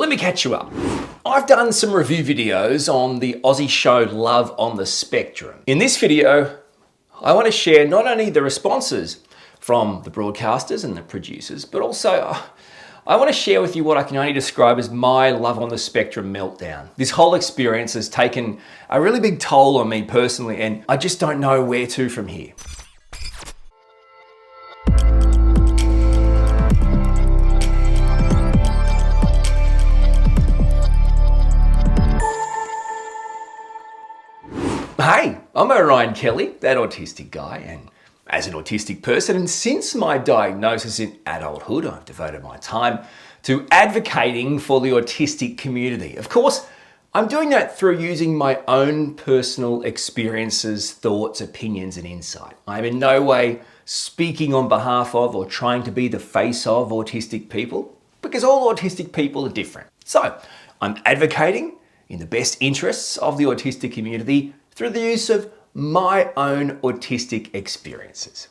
Let me catch you up. I've done some review videos on the Aussie show Love on the Spectrum. In this video, I want to share not only the responses from the broadcasters and the producers, but also I want to share with you what I can only describe as my Love on the Spectrum meltdown. This whole experience has taken a really big toll on me personally, and I just don't know where to from here. Hey, I'm Orion Kelly, that autistic guy, and as an autistic person, and since my diagnosis in adulthood, I've devoted my time to advocating for the autistic community. Of course, I'm doing that through using my own personal experiences, thoughts, opinions, and insight. I'm in no way speaking on behalf of or trying to be the face of autistic people, because all autistic people are different. So, I'm advocating in the best interests of the autistic community through the use of my own autistic experiences.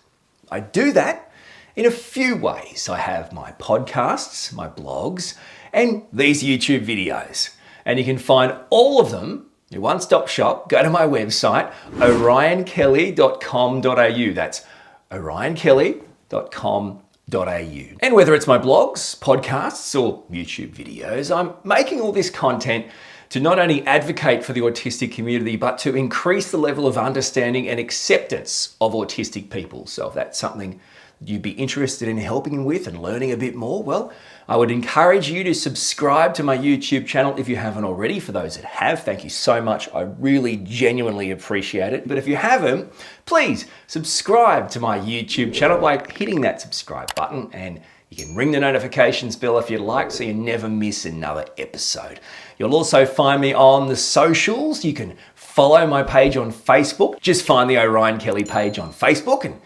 I do that in a few ways. I have my podcasts, my blogs, and these YouTube videos. And you can find all of them, your one-stop shop. Go to my website, orionkelly.com.au. That's orionkelly.com.au. And whether it's my blogs, podcasts, or YouTube videos, I'm making all this content to not only advocate for the autistic community, but to increase the level of understanding and acceptance of autistic people. So if that's something you'd be interested in helping with and learning a bit more, well, I would encourage you to subscribe to my YouTube channel if you haven't already. For those that have, thank you so much. I really genuinely appreciate it. But if you haven't, please subscribe to my YouTube channel by hitting that subscribe button, and you can ring the notifications bell if you'd like so you never miss another episode. You'll also find me on the socials. You can follow my page on Facebook. Just find the Orion Kelly page on Facebook and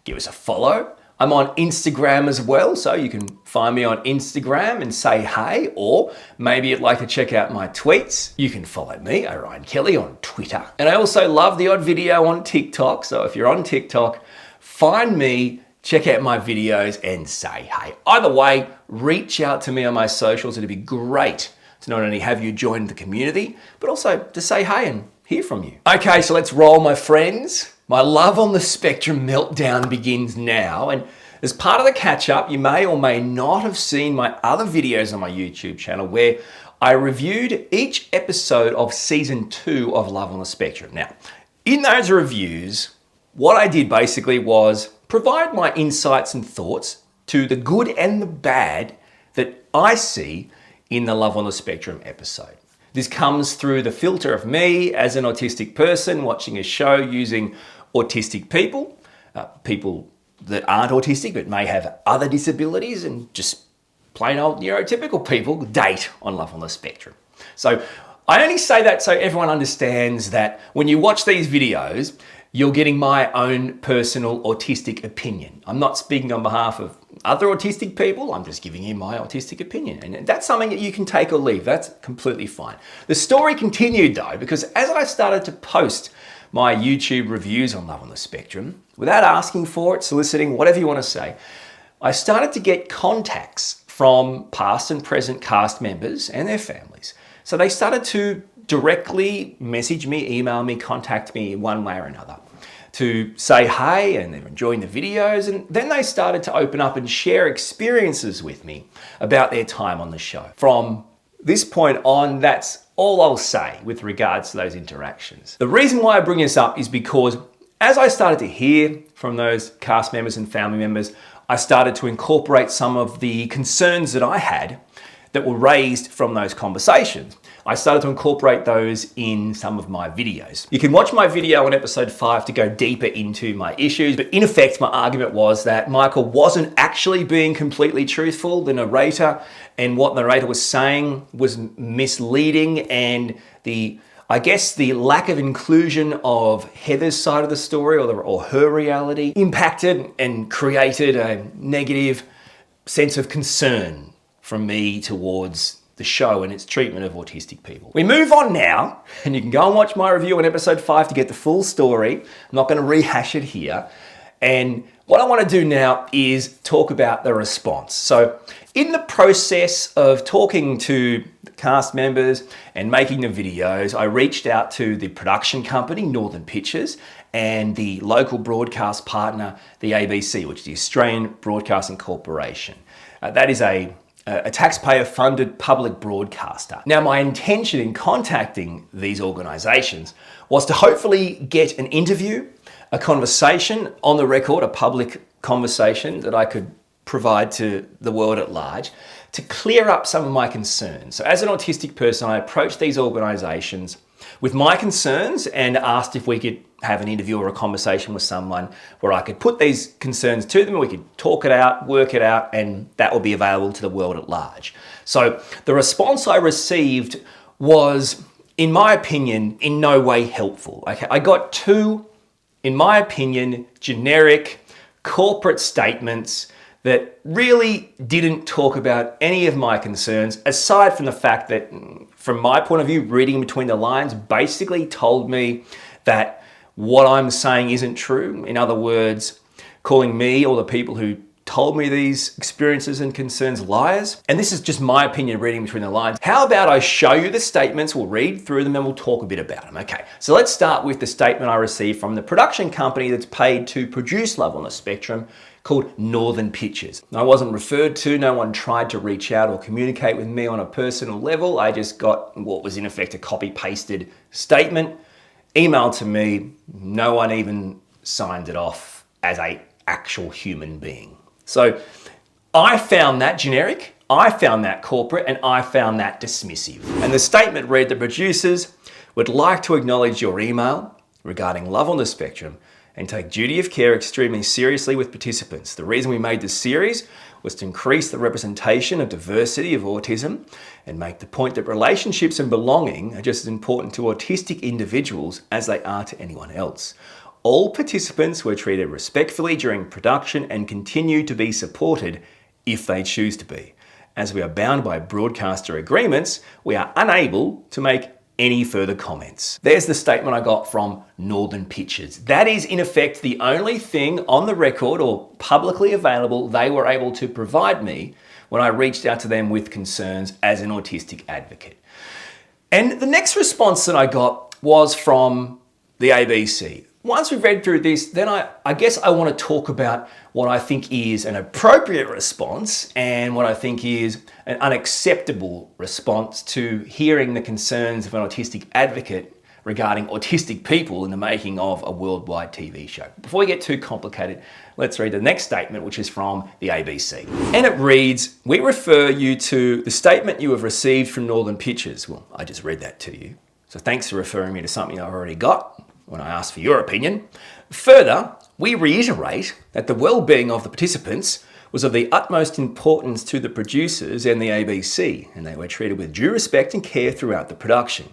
give us a follow. I'm on Instagram as well, so you can find me on Instagram and say hey, or maybe you'd like to check out my tweets. You can follow me, Orion Kelly, on Twitter. And I also love the odd video on TikTok, so if you're on TikTok, find me, check out my videos and say hey. Either way, reach out to me on my socials. It'd be great to not only have you join the community, but also to say hey and hear from you. Okay, so let's roll, my friends. My Love on the Spectrum meltdown begins now. And as part of the catch up, you may or may not have seen my other videos on my YouTube channel where I reviewed each episode of season 2 of Love on the Spectrum. Now, in those reviews, what I did basically was provide my insights and thoughts to the good and the bad that I see in the Love on the Spectrum episode. This comes through the filter of me as an autistic person watching a show using autistic people, people that aren't autistic but may have other disabilities, and just plain old neurotypical people date on Love on the Spectrum. So I only say that so everyone understands that when you watch these videos, you're getting my own personal autistic opinion. I'm not speaking on behalf of other autistic people, I'm just giving you my autistic opinion. And that's something that you can take or leave, that's completely fine. The story continued though, because as I started to post my YouTube reviews on Love on the Spectrum, without asking for it, soliciting, whatever you want to say, I started to get contacts from past and present cast members and their families. So they started to directly message me, email me, contact me one way or another to say hey, and they're enjoying the videos. And then they started to open up and share experiences with me about their time on the show. From this point on, that's all I'll say with regards to those interactions. The reason why I bring this up is because as I started to hear from those cast members and family members, I started to incorporate some of the concerns that I had that were raised from those conversations. I started to incorporate those in some of my videos. You can watch my video on episode 5 to go deeper into my issues, but in effect, my argument was that Michael wasn't actually being completely truthful. The narrator and what the narrator was saying was misleading, and I guess the lack of inclusion of Heather's side of the story or her reality impacted and created a negative sense of concern from me towards the show and its treatment of autistic people. We move on now, and you can go and watch my review on episode 5 to get the full story. I'm not going to rehash it here. And what I want to do now is talk about the response. So in the process of talking to the cast members and making the videos, I reached out to the production company, Northern Pictures, and the local broadcast partner, the ABC, which is the Australian Broadcasting Corporation. That is a taxpayer-funded public broadcaster. Now, my intention in contacting these organisations was to hopefully get an interview, a conversation on the record, a public conversation that I could provide to the world at large, to clear up some of my concerns. So as an autistic person, I approached these organisations with my concerns and asked if we could have an interview or a conversation with someone where I could put these concerns to them, we could talk it out, work it out, and that will be available to the world at large. So the response I received was, in my opinion, in no way helpful. Okay, I got two, in my opinion, generic corporate statements that really didn't talk about any of my concerns, aside from the fact that, from my point of view, reading between the lines, basically told me that what I'm saying isn't true. In other words, calling me or the people who told me these experiences and concerns liars. And this is just my opinion reading between the lines. How about I show you the statements, we'll read through them and we'll talk a bit about them. Okay, so let's start with the statement I received from the production company that's paid to produce Love on the Spectrum, called Northern Pictures. I wasn't referred to, no one tried to reach out or communicate with me on a personal level. I just got what was in effect a copy-pasted statement, emailed to me. No one even signed it off as an actual human being. So I found that generic, I found that corporate, and I found that dismissive. And the statement read, the producers would like to acknowledge your email regarding Love on the Spectrum and take duty of care extremely seriously with participants. The reason we made this series was to increase the representation of diversity of autism and make the point that relationships and belonging are just as important to autistic individuals as they are to anyone else. All participants were treated respectfully during production and continue to be supported if they choose to be. As we are bound by broadcaster agreements, we are unable to make any further comments. There's the statement I got from Northern Pictures. That is in effect the only thing on the record or publicly available they were able to provide me when I reached out to them with concerns as an autistic advocate. And the next response that I got was from the ABC. Once we've read through this, then I guess I want to talk about what I think is an appropriate response and what I think is an unacceptable response to hearing the concerns of an autistic advocate regarding autistic people in the making of a worldwide TV show. Before we get too complicated, let's read the next statement, which is from the ABC. And it reads, we refer you to the statement you have received from Northern Pictures. Well, I just read that to you. So thanks for referring me to something I've already got when I asked for your opinion. Further, we reiterate that the well-being of the participants was of the utmost importance to the producers and the ABC, and they were treated with due respect and care throughout the production.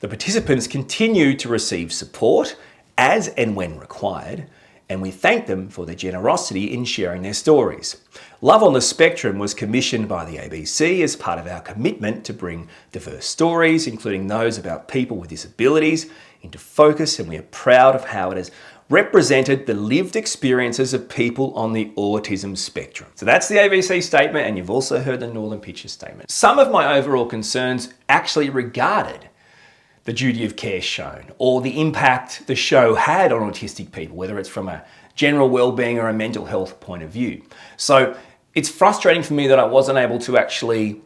The participants continued to receive support as and when required, and we thank them for their generosity in sharing their stories. Love on the Spectrum was commissioned by the ABC as part of our commitment to bring diverse stories, including those about people with disabilities, into focus, and we are proud of how it has represented the lived experiences of people on the autism spectrum. So that's the ABC statement, and you've also heard the Northern Pictures statement. Some of my overall concerns actually regarded the duty of care shown or the impact the show had on autistic people, whether it's from a general well-being or a mental health point of view. So it's frustrating for me that I wasn't able to actually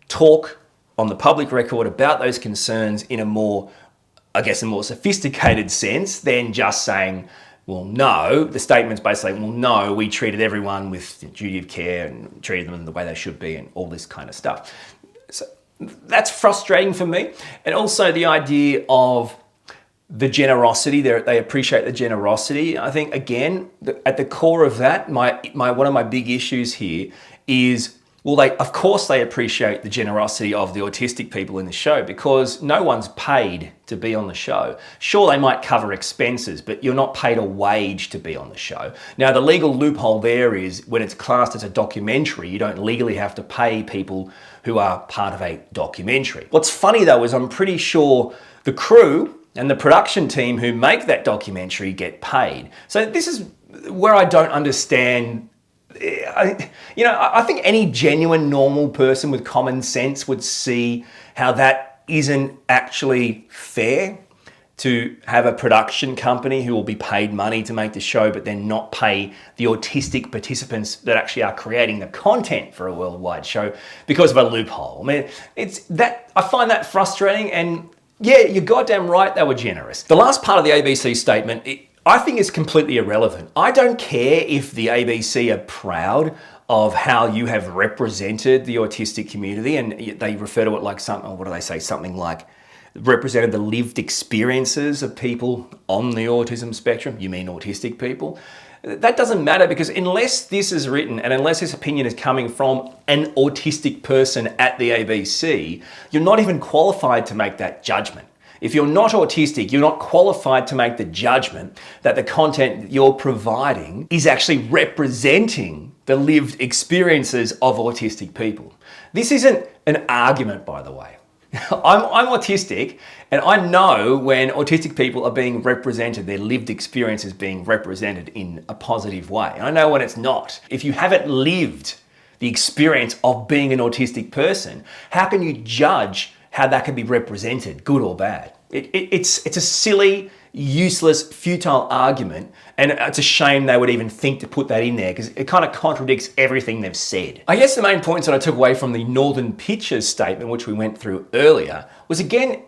talk on the public record about those concerns in a more sophisticated sense than just saying, well, no. The statement's basically, well, no, we treated everyone with duty of care and treated them in the way they should be and all this kind of stuff. So that's frustrating for me. And also the idea of the generosity, they appreciate the generosity. I think, again, at the core of that, one of my big issues here is, well, of course they appreciate the generosity of the autistic people in the show because no one's paid to be on the show. Sure, they might cover expenses, but you're not paid a wage to be on the show. Now, the legal loophole there is when it's classed as a documentary, you don't legally have to pay people who are part of a documentary. What's funny though is I'm pretty sure the crew and the production team who make that documentary get paid. So this is where I don't understand. I think any genuine normal person with common sense would see how that isn't actually fair, to have a production company who will be paid money to make the show but then not pay the autistic participants that actually are creating the content for a worldwide show because of a loophole. I mean, I find that frustrating, and yeah, you're goddamn right, they were generous. The last part of the ABC statement, I think is completely irrelevant. I don't care if the ABC are proud of how you have represented the autistic community, and they refer to it like something like represented the lived experiences of people on the autism spectrum. You mean autistic people? That doesn't matter, because unless this is written and unless this opinion is coming from an autistic person at the ABC, you're not even qualified to make that judgment. If you're not autistic, you're not qualified to make the judgment that the content you're providing is actually representing the lived experiences of autistic people. This isn't an argument, by the way. I'm autistic, and I know when autistic people are being represented, their lived experience is being represented in a positive way. And I know when it's not. If you haven't lived the experience of being an autistic person, how can you judge how that can be represented, good or bad? It's a silly, useless, futile argument, and it's a shame they would even think to put that in there, because it kind of contradicts everything they've said. I guess the main points that I took away from the Northern Pictures statement, which we went through earlier, was, again,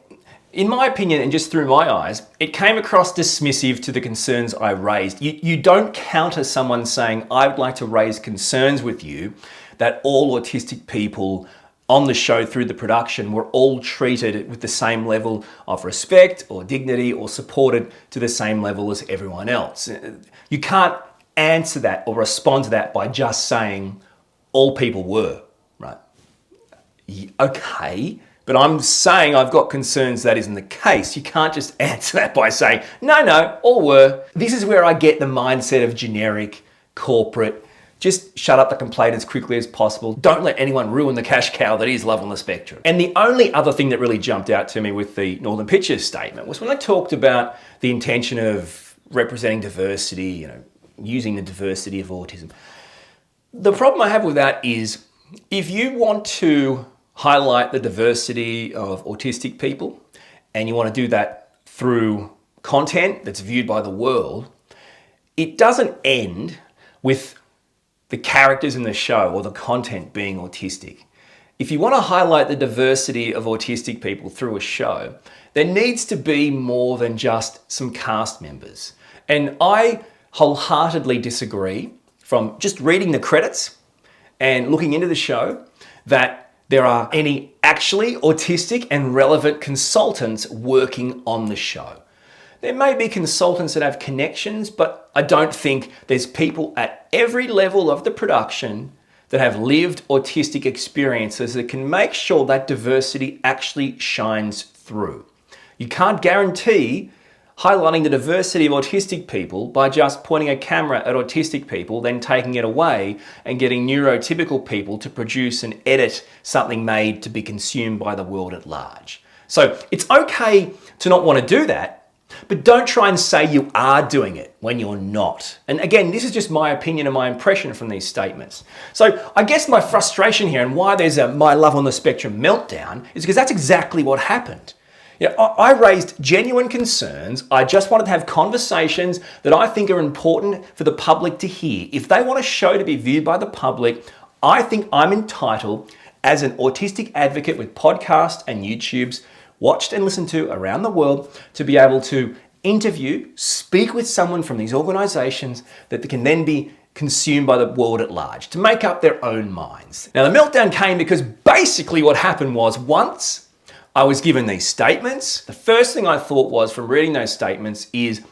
in my opinion and just through my eyes, it came across dismissive to the concerns I raised. You don't counter someone saying, I would like to raise concerns with you that all autistic people on the show through the production were all treated with the same level of respect or dignity or supported to the same level as everyone else. You can't answer that or respond to that by just saying all people were, right? Okay, but I'm saying I've got concerns that isn't the case. You can't just answer that by saying, no, all were. This is where I get the mindset of generic, corporate, just shut up the complaint as quickly as possible. Don't let anyone ruin the cash cow that is Love on the Spectrum. And the only other thing that really jumped out to me with the Northern Pictures statement was when they talked about the intention of representing diversity, using the diversity of autism. The problem I have with that is, if you want to highlight the diversity of autistic people and you want to do that through content that's viewed by the world, it doesn't end with the characters in the show or the content being autistic. If you want to highlight the diversity of autistic people through a show, there needs to be more than just some cast members. And I wholeheartedly disagree, from just reading the credits and looking into the show, that there are any actually autistic and relevant consultants working on the show. There may be consultants that have connections, but I don't think there's people at every level of the production that have lived autistic experiences that can make sure that diversity actually shines through. You can't guarantee highlighting the diversity of autistic people by just pointing a camera at autistic people, then taking it away and getting neurotypical people to produce and edit something made to be consumed by the world at large. So it's okay to not want to do that, but don't try and say you are doing it when you're not. And again, this is just my opinion and my impression from these statements. So I guess my frustration here and why there's a My Love on the Spectrum meltdown is because that's exactly what happened. I raised genuine concerns. I just wanted to have conversations that I think are important for the public to hear. If they want a show to be viewed by the public, I think I'm entitled, as an autistic advocate with podcasts and YouTubes watched and listened to around the world, to be able to interview, speak with someone from these organizations that can then be consumed by the world at large, to make up their own minds. Now, the meltdown came because basically what happened was, once I was given these statements, the first thing I thought was, from reading those statements, is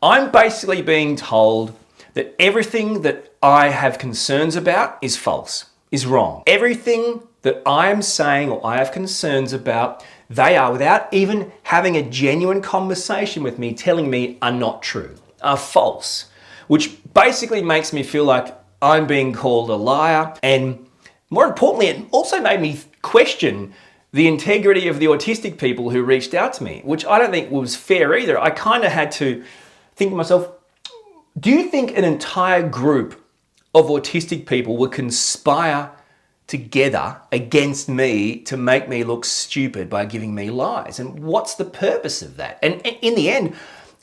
I'm basically being told that everything that I have concerns about is false, is wrong. Everything that I am saying or I have concerns about, they are, without even having a genuine conversation with me, telling me are not true, are false, which basically makes me feel like I'm being called a liar. And more importantly, it also made me question the integrity of the autistic people who reached out to me, which I don't think was fair either. I kind of had to think to myself, do you think an entire group of autistic people would conspire together against me to make me look stupid by giving me lies? And what's the purpose of that? And in the end,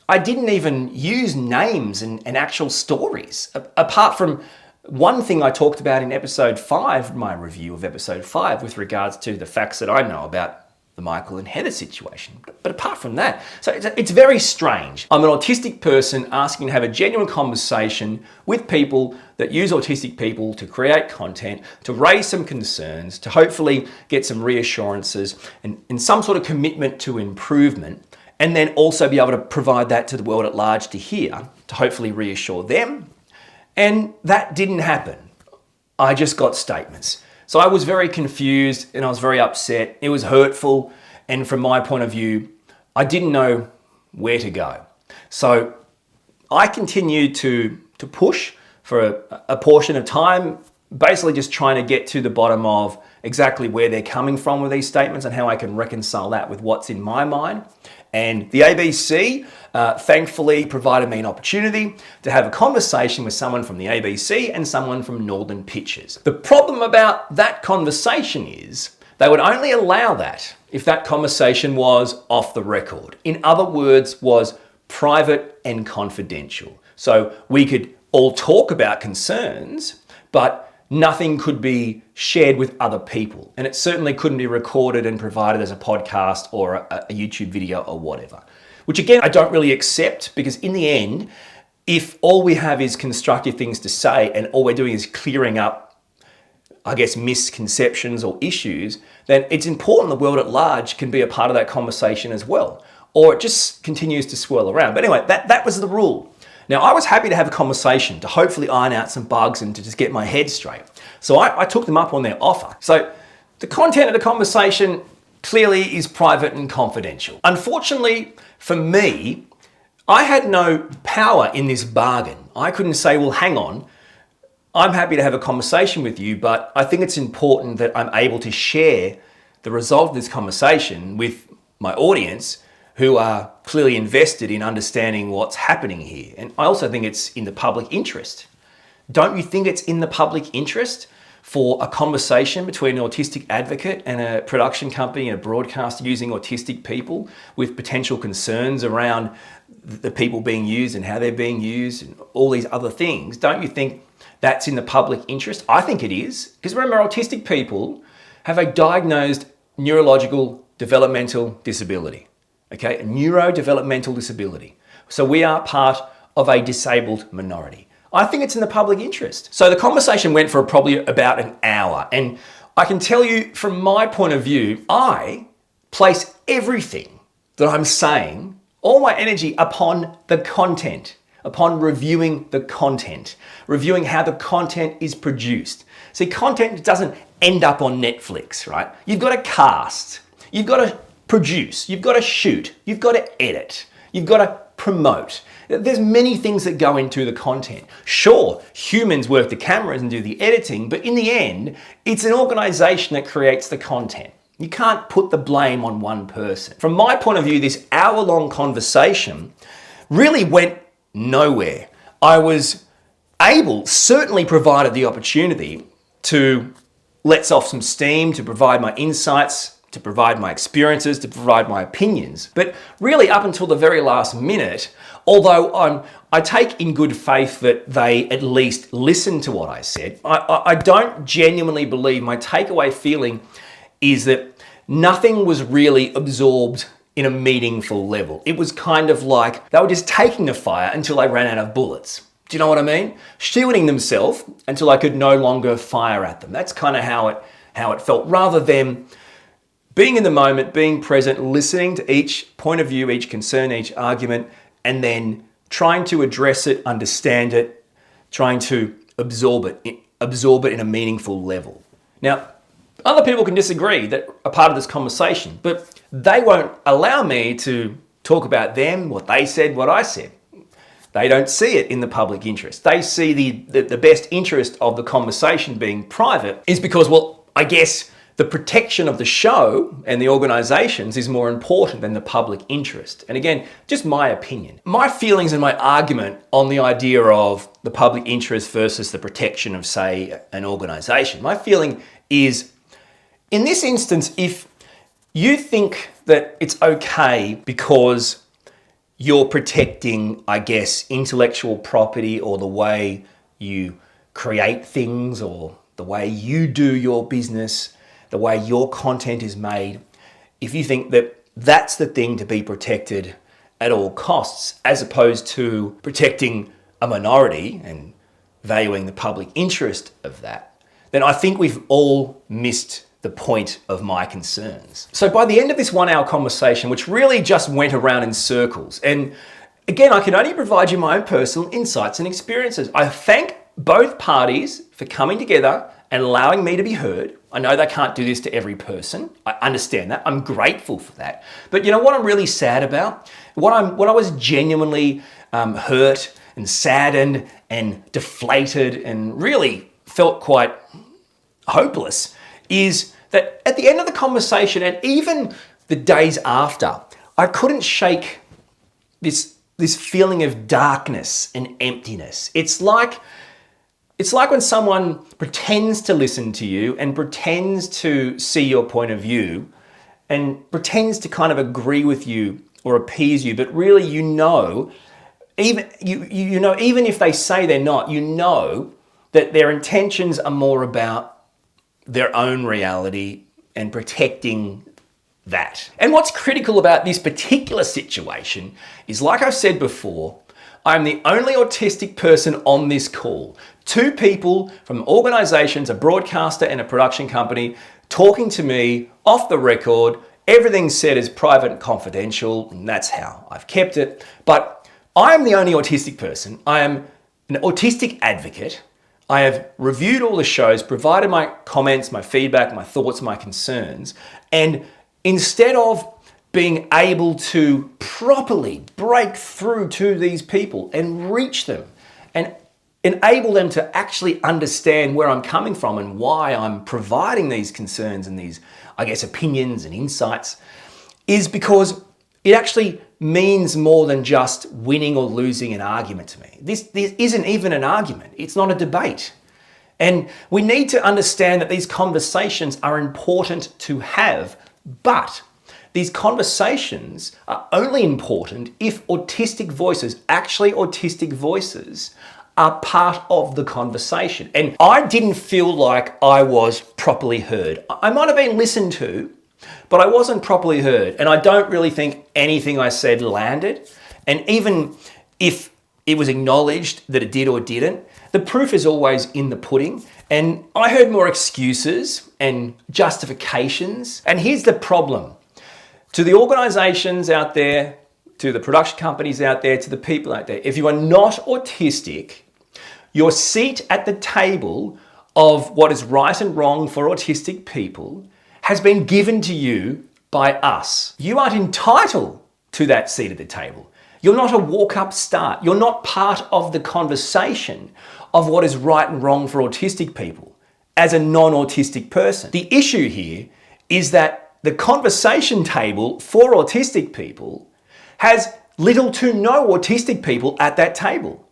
I didn't even use names and actual stories. Apart from one thing I talked about in episode 5, my review of episode 5, with regards to the facts that I know about the Michael and Heather situation. But apart from that, so it's very strange. I'm an autistic person asking to have a genuine conversation with people that use autistic people to create content, to raise some concerns, to hopefully get some reassurances and some sort of commitment to improvement, and then also be able to provide that to the world at large to hear, to hopefully reassure them. And that didn't happen. I just got statements. So I was very confused and I was very upset. It was hurtful. And from my point of view, I didn't know where to go. So I continued to push for a portion of time, basically just trying to get to the bottom of exactly where they're coming from with these statements and how I can reconcile that with what's in my mind. And the ABC thankfully provided me an opportunity to have a conversation with someone from the ABC and someone from Northern Pictures. The problem about that conversation is they would only allow that if that conversation was off the record. In other words, was private and confidential. So we could all talk about concerns, but nothing could be shared with other people. And it certainly couldn't be recorded and provided as a podcast or a YouTube video or whatever. Which again, I don't really accept, because in the end, if all we have is constructive things to say and all we're doing is clearing up, I guess, misconceptions or issues, then it's important the world at large can be a part of that conversation as well. Or it just continues to swirl around. But anyway, that was the rule. Now, I was happy to have a conversation to hopefully iron out some bugs and to just get my head straight. So I took them up on their offer. So the content of the conversation clearly is private and confidential. Unfortunately for me, I had no power in this bargain. I couldn't say, well, hang on, I'm happy to have a conversation with you, but I think it's important that I'm able to share the result of this conversation with my audience, who are clearly invested in understanding what's happening here. And I also think it's in the public interest. Don't you think it's in the public interest for a conversation between an autistic advocate and a production company and a broadcaster using autistic people with potential concerns around the people being used and how they're being used and all these other things? Don't you think that's in the public interest? I think it is. Because remember, autistic people have a diagnosed neurological developmental disability. Okay, a neurodevelopmental disability. So we are part of a disabled minority. I think it's in the public interest. So the conversation went for probably about an hour. And I can tell you from my point of view, I place everything that I'm saying, all my energy upon the content, upon reviewing the content, reviewing how the content is produced. See, content doesn't end up on Netflix, right? You've got to cast, you've got to produce, you've got to shoot, you've got to edit, you've got to promote. There's many things that go into the content. Sure, humans work the cameras and do the editing, but in the end, it's an organization that creates the content. You can't put the blame on one person. From my point of view, this hour-long conversation really went nowhere. I was able, certainly provided the opportunity to let off some steam, to provide my insights, to provide my experiences, to provide my opinions. But really up until the very last minute, although I take in good faith that they at least listened to what I said, I don't genuinely believe, my takeaway feeling is that nothing was really absorbed in a meaningful level. It was kind of like they were just taking the fire until they ran out of bullets. Do you know what I mean? Shielding themselves until I could no longer fire at them. That's kind of how it felt, rather than being in the moment, being present, listening to each point of view, each concern, each argument, and then trying to address it, understand it, trying to absorb it in a meaningful level. Now, other people can disagree that are part of this conversation, but they won't allow me to talk about them, what they said, what I said. They don't see it in the public interest. They see the best interest of the conversation being private is because, well, I guess the protection of the show and the organizations is more important than the public interest. And again, just my opinion. My feelings and my argument on the idea of the public interest versus the protection of, say, an organization. My feeling is, in this instance, if you think that it's okay because you're protecting, I guess, intellectual property or the way you create things or the way you do your business, the way your content is made, if you think that that's the thing to be protected at all costs, as opposed to protecting a minority and valuing the public interest of that, then I think we've all missed the point of my concerns. So by the end of this 1 hour conversation, which really just went around in circles, and again, I can only provide you my own personal insights and experiences. I thank both parties for coming together and allowing me to be heard. I know they can't do this to every person. I understand that. I'm grateful for that. But you know what I'm really sad about? What I was genuinely hurt and saddened and deflated and really felt quite hopeless is that at the end of the conversation and even the days after, I couldn't shake this feeling of darkness and emptiness. It's like when someone pretends to listen to you and pretends to see your point of view and pretends to kind of agree with you or appease you, but really even if they say they're not, you know that their intentions are more about their own reality and protecting that. And what's critical about this particular situation is, like I've said before, I'm the only autistic person on this call. 2 people from organizations, a broadcaster and a production company, talking to me off the record. Everything said is private and confidential, and that's how I've kept it. But I'm the only autistic person. I am an autistic advocate. I have reviewed all the shows, provided my comments, my feedback, my thoughts, my concerns, and instead of being able to properly break through to these people and reach them and enable them to actually understand where I'm coming from and why I'm providing these concerns and these, I guess, opinions and insights, is because it actually means more than just winning or losing an argument to me. This isn't even an argument. It's not a debate. And we need to understand that these conversations are important to have, but these conversations are only important if autistic voices, actually autistic voices, are part of the conversation. And I didn't feel like I was properly heard. I might have been listened to, but I wasn't properly heard. And I don't really think anything I said landed. And even if it was acknowledged that it did or didn't, the proof is always in the pudding. And I heard more excuses and justifications. And here's the problem. To the organizations out there, to the production companies out there, to the people out there, if you are not autistic, your seat at the table of what is right and wrong for autistic people has been given to you by us. You aren't entitled to that seat at the table. You're not a walk-up start. You're not part of the conversation of what is right and wrong for autistic people as a non-autistic person. The issue here is that the conversation table for autistic people has little to no autistic people at that table.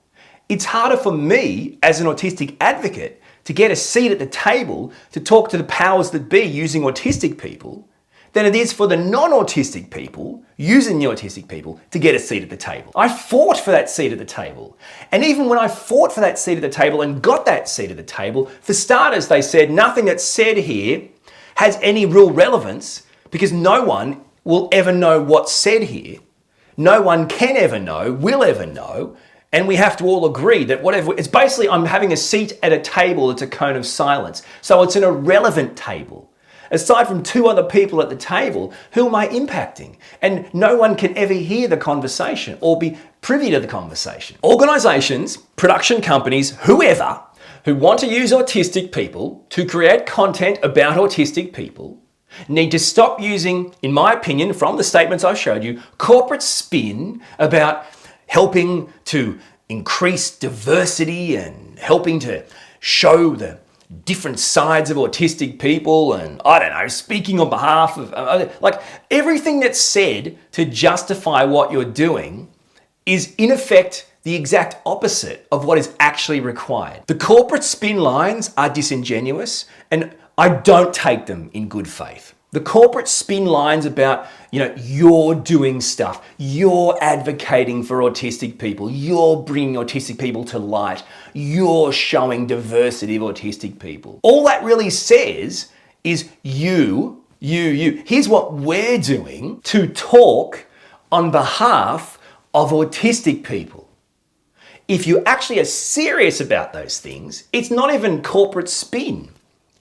It's harder for me as an autistic advocate to get a seat at the table to talk to the powers that be using autistic people than it is for the non-autistic people using the autistic people to get a seat at the table. I fought for that seat at the table. And even when I fought for that seat at the table and got that seat at the table, for starters, they said nothing that's said here has any real relevance because no one will ever know what's said here. No one can ever know, will ever know. And we have to all agree that whatever, it's basically I'm having a seat at a table that's a cone of silence. So it's an irrelevant table. Aside from 2 other people at the table, who am I impacting? And no one can ever hear the conversation or be privy to the conversation. Organizations, production companies, whoever, who want to use autistic people to create content about autistic people need to stop using, in my opinion, from the statements I've showed you, corporate spin about helping to increase diversity and helping to show the different sides of autistic people and, I don't know, speaking on behalf of, like everything that's said to justify what you're doing is in effect the exact opposite of what is actually required. The corporate spin lines are disingenuous and I don't take them in good faith. The corporate spin lines about, you're doing stuff, you're advocating for autistic people, you're bringing autistic people to light, you're showing diversity of autistic people. All that really says is you. Here's what we're doing to talk on behalf of autistic people. If you actually are serious about those things, it's not even corporate spin.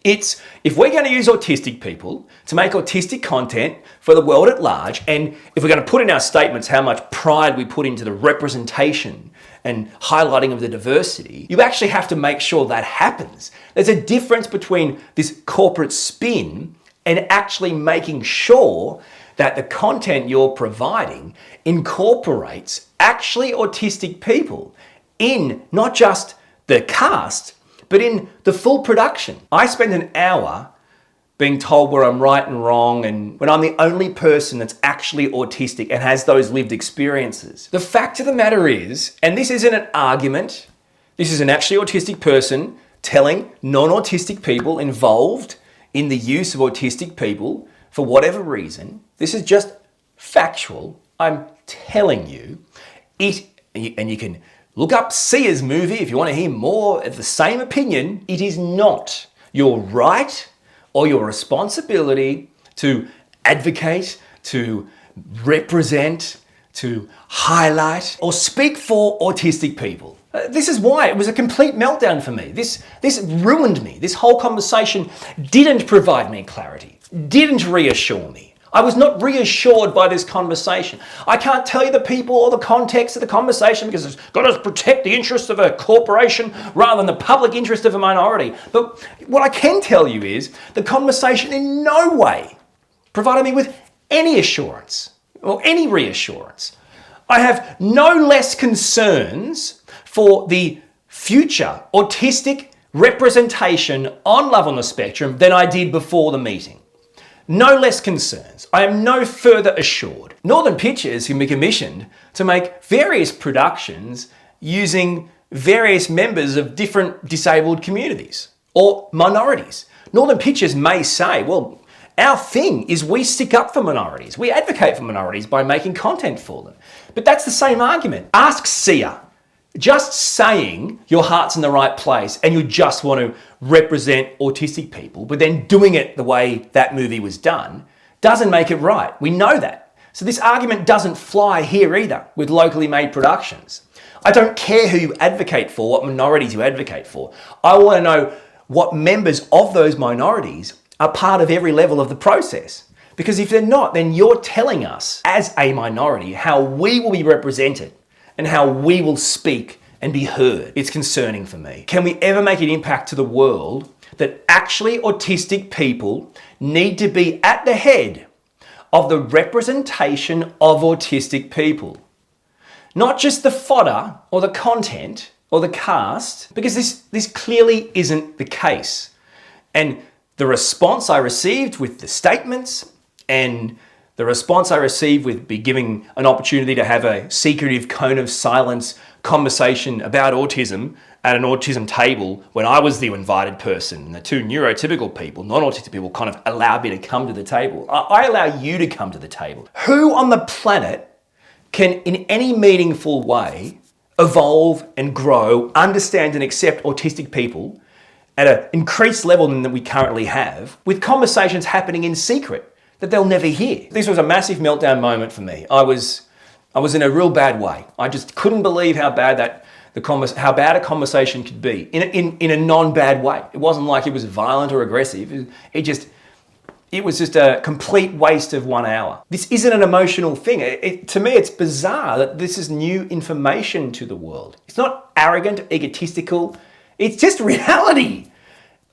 It's, if we're going to use autistic people to make autistic content for the world at large, and if we're going to put in our statements how much pride we put into the representation and highlighting of the diversity, you actually have to make sure that happens. There's a difference between this corporate spin and actually making sure that the content you're providing incorporates actually autistic people in not just the cast, but in the full production. I spend an hour being told where I'm right and wrong, and when I'm the only person that's actually autistic and has those lived experiences. The fact of the matter is, and this isn't an argument, this is an actually autistic person telling non-autistic people involved in the use of autistic people for whatever reason, this is just factual. I'm telling you, and you can look up Sia's movie if you want to hear more of the same opinion. It is not your right or your responsibility to advocate, to represent, to highlight, or speak for autistic people. This is why it was a complete meltdown for me. This ruined me. This whole conversation didn't provide me clarity, didn't reassure me. I was not reassured by this conversation. I can't tell you the people or the context of the conversation because it's got to protect the interests of a corporation rather than the public interest of a minority. But what I can tell you is the conversation in no way provided me with any assurance or any reassurance. I have no less concerns for the future autistic representation on Love on the Spectrum than I did before the meeting. No less concerns. I am no further assured. Northern Pictures can be commissioned to make various productions using various members of different disabled communities or minorities. Northern Pictures may say, well, our thing is we stick up for minorities. We advocate for minorities by making content for them. But that's the same argument. Ask Sia. Just saying your heart's in the right place and you just want to represent autistic people, but then doing it the way that movie was done doesn't make it right. We know that. So this argument doesn't fly here either with locally made productions. I don't care who you advocate for, what minorities you advocate for. I want to know what members of those minorities are part of every level of the process. Because if they're not, then you're telling us as a minority how we will be represented and how we will speak and be heard. It's concerning for me. Can we ever make an impact to the world that actually autistic people need to be at the head of the representation of autistic people? Not just the fodder or the content or the cast, because this clearly isn't the case. And the response I received with the statements and the response I received with be giving an opportunity to have a secretive cone of silence conversation about autism at an autism table when I was the invited person and the two neurotypical people, non-autistic people, kind of allowed me to come to the table. I allow you to come to the table. Who on the planet can in any meaningful way evolve and grow, understand and accept autistic people at an increased level than that we currently have with conversations happening in secret that they'll never hear? This was a massive meltdown moment for me. I was in a real bad way. I just couldn't believe how bad a conversation could be in a non-bad way. It wasn't like it was violent or aggressive. It was just a complete waste of 1 hour. This isn't an emotional thing. To me, it's bizarre that this is new information to the world. It's not arrogant, egotistical. It's just reality.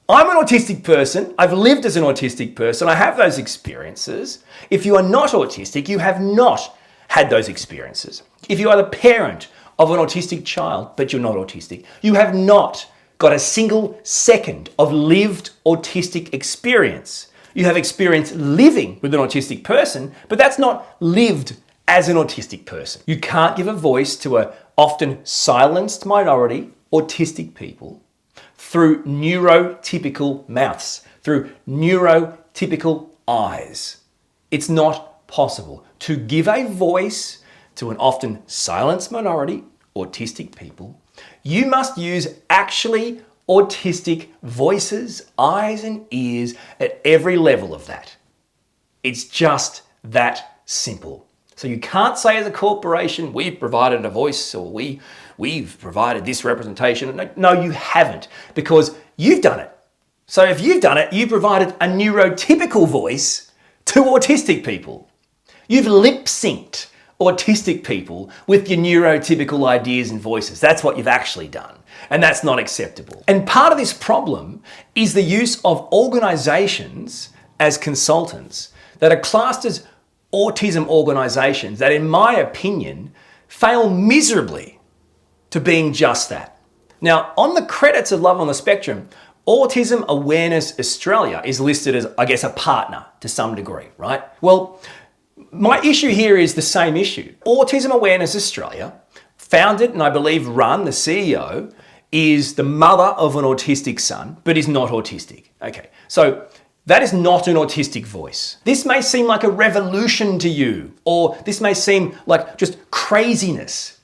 I'm an autistic person. I've lived as an autistic person. I have those experiences. If you are not autistic, you have not had those experiences. If you are the parent of an autistic child, but you're not autistic, you have not got a single second of lived autistic experience. You have experienced living with an autistic person, but that's not lived as an autistic person. You can't give a voice to a often silenced minority, autistic people, through neurotypical mouths, through neurotypical eyes. It's not possible to give a voice to an often silenced minority, autistic people. You must use actually autistic voices, eyes and ears at every level of that. It's just that simple. So you can't say as a corporation, we've provided a voice or we've provided this representation. No, you haven't, because you've done it. So if you've done it, you provided a neurotypical voice to autistic people. You've lip-synced autistic people with your neurotypical ideas and voices. That's what you've actually done. And that's not acceptable. And part of this problem is the use of organizations as consultants that are classed as autism organizations that, in my opinion, fail miserably to being just that. Now, on the credits of Love on the Spectrum, Autism Awareness Australia is listed as, I guess, a partner to some degree, right? Well, my issue here is the same issue. Autism Awareness Australia, founded and I believe run, the CEO, is the mother of an autistic son, but is not autistic. Okay, so that is not an autistic voice. This may seem like a revolution to you, or this may seem like just craziness,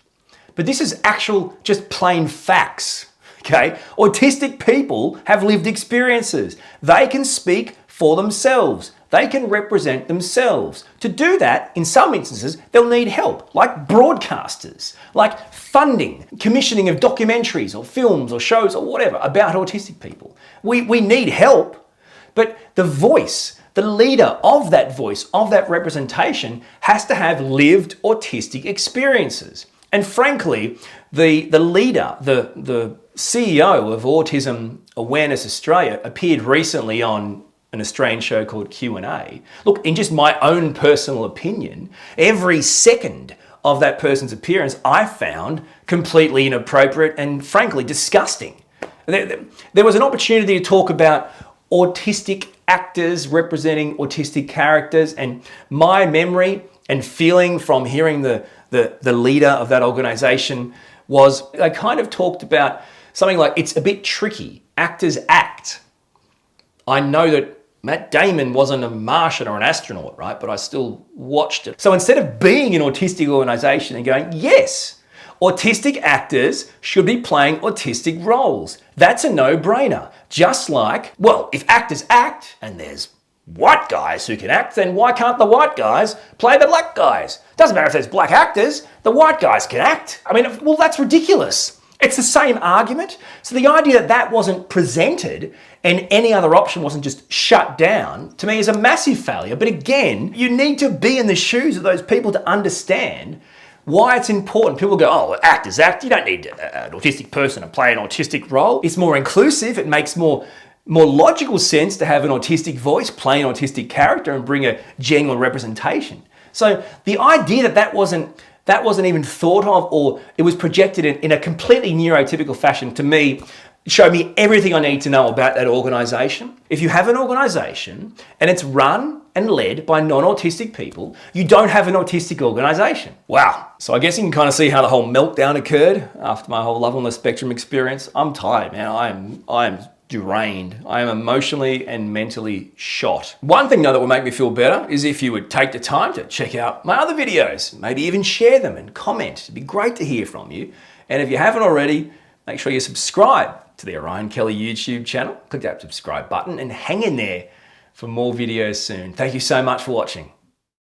but this is actual, just plain facts. Okay, autistic people have lived experiences. They can speak for themselves. They can represent themselves. To do that, in some instances, they'll need help, like broadcasters, like funding, commissioning of documentaries or films or shows or whatever about autistic people. We need help, but the voice, the leader of that voice, of that representation, has to have lived autistic experiences. And frankly, the leader, the CEO of Autism Awareness Australia appeared recently on an Australian show called Q&A. Look, in just my own personal opinion, every second of that person's appearance I found completely inappropriate and frankly disgusting. There was an opportunity to talk about autistic actors representing autistic characters, and my memory and feeling from hearing the leader of that organization was, they kind of talked about something like, it's a bit tricky, actors act. I know that Matt Damon wasn't a Martian or an astronaut, right? But I still watched it. So instead of being an autistic organization and going, yes, autistic actors should be playing autistic roles, that's a no-brainer. Just like, well, if actors act and there's white guys who can act, then why can't the white guys play the black guys? Doesn't matter if there's black actors, the white guys can act. I mean, well, that's ridiculous. It's the same argument. So the idea that that wasn't presented and any other option wasn't just shut down, to me is a massive failure. But again, you need to be in the shoes of those people to understand why it's important. People go, oh, actors act. You don't need an autistic person to play an autistic role. It's more inclusive. It makes more logical sense to have an autistic voice play an autistic character and bring a genuine representation. So the idea that that wasn't even thought of, or it was projected in a completely neurotypical fashion, to me, showed me everything I need to know about that organization. If you have an organization and it's run and led by non-autistic people, you don't have an autistic organization. Wow. So I guess you can kind of see how the whole meltdown occurred after my whole Love on the Spectrum experience. I'm tired, man. I am drained. I am emotionally and mentally shot. One thing though that will make me feel better is if you would take the time to check out my other videos, maybe even share them and comment. It'd be great to hear from you. And if you haven't already, make sure you subscribe to the Orion Kelly YouTube channel. Click that subscribe button and hang in there for more videos soon. Thank you so much for watching.